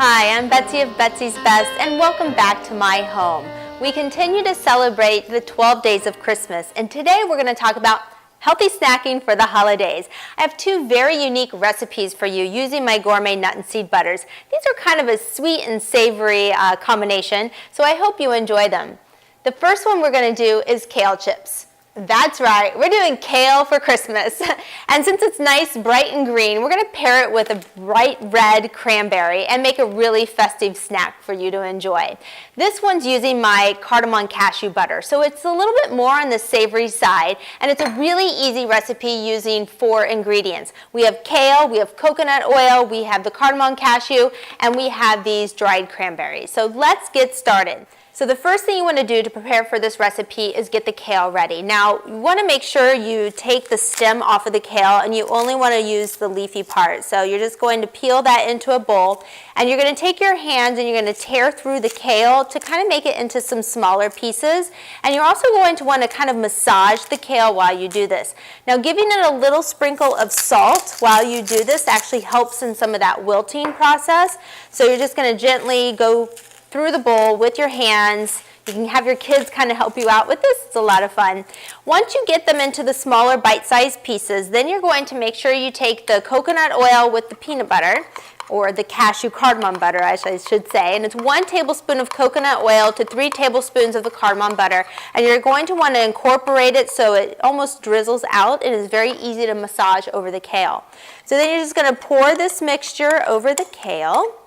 Hi, I'm Betsy of Betsy's Best, and welcome back to my home. We continue to celebrate the 12 days of Christmas, and today we're going to talk about healthy snacking for the holidays. I have two very unique recipes for you using my gourmet nut and seed butters. These are kind of a sweet and savory combination, so I hope you enjoy them. The first one we're going to do is kale chips. That's right, we're doing kale for Christmas. And since it's nice, bright and green, we're going to pair it with a bright red cranberry and make a really festive snack for you to enjoy. This one's using my Cardamom Cashew Butter, so it's a little bit more on the savory side, and it's a really easy recipe using 4 ingredients. We have kale, we have coconut oil, we have the cardamom cashew, and we have these dried cranberries. So let's get started. So the first thing you want to do to prepare for this recipe is get the kale ready. Now, you want to make sure you take the stem off of the kale and you only want to use the leafy part. So you're just going to peel that into a bowl, and you're going to take your hands and you're going to tear through the kale to kind of make it into some smaller pieces. And you're also going to want to kind of massage the kale while you do this. Now, giving it a little sprinkle of salt while you do this actually helps in some of that wilting process. So you're just going to gently go through the bowl with your hands. You can have your kids kind of help you out with this. It's a lot of fun. Once you get them into the smaller bite-sized pieces, then you're going to make sure you take the coconut oil with the peanut butter, or the cashew cardamom butter, I should say, and it's 1 tablespoon of coconut oil to 3 tablespoons of the cardamom butter, and you're going to want to incorporate it so it almost drizzles out. It is very easy to massage over the kale. So then you're just going to pour this mixture over the kale.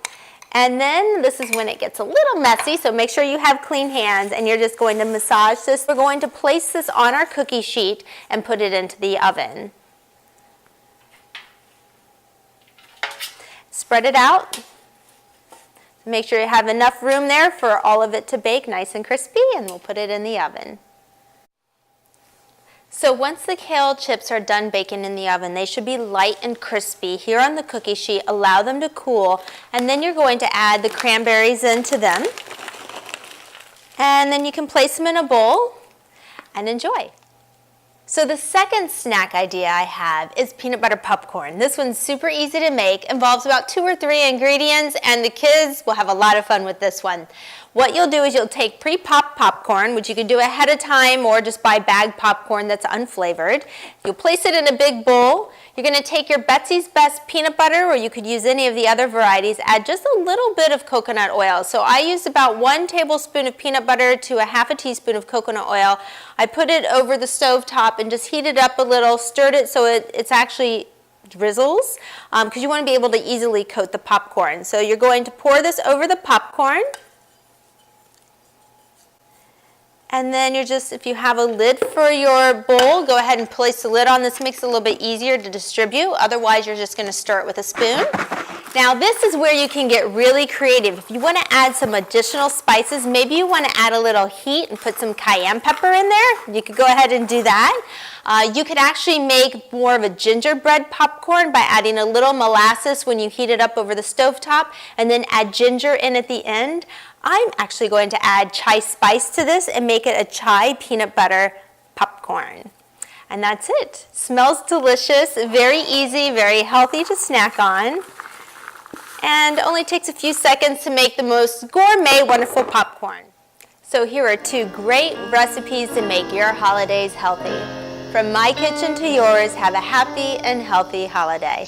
And then this is when it gets a little messy, so make sure you have clean hands, and you're just going to massage this. We're going to place this on our cookie sheet and put it into the oven. Spread it out. Make sure you have enough room there for all of it to bake nice and crispy, and we'll put it in the oven. So once the kale chips are done baking in the oven, they should be light and crispy. Here on the cookie sheet, allow them to cool, and then you're going to add the cranberries into them. And then you can place them in a bowl and enjoy. So the second snack idea I have is peanut butter popcorn. This one's super easy to make, involves about 2 or 3 ingredients, and the kids will have a lot of fun with this one. What you'll do is you'll take pre-popped popcorn, which you can do ahead of time or just buy bagged popcorn that's unflavored. You'll place it in a big bowl. You're going to take your Betsy's Best peanut butter, or you could use any of the other varieties. Add just a little bit of coconut oil. So I used about 1 tablespoon of peanut butter to a half a teaspoon of coconut oil. I put it over the stove top and just heated up a little, stirred it so it's actually drizzles, because you want to be able to easily coat the popcorn. So you're going to pour this over the popcorn. And then you're just, if you have a lid for your bowl, go ahead and place the lid on. This makes it a little bit easier to distribute. Otherwise, you're just going to stir it with a spoon. Now, this is where you can get really creative. If you want to add some additional spices, maybe you want to add a little heat and put some cayenne pepper in there. You could go ahead and do that. You could actually make more of a gingerbread popcorn by adding a little molasses when you heat it up over the stovetop, and then add ginger in at the end. I'm actually going to add chai spice to this and make it a chai peanut butter popcorn. And that's it. Smells delicious, very easy, very healthy to snack on, and only takes a few seconds to make the most gourmet, wonderful popcorn. So here are 2 great recipes to make your holidays healthy. From my kitchen to yours, have a happy and healthy holiday.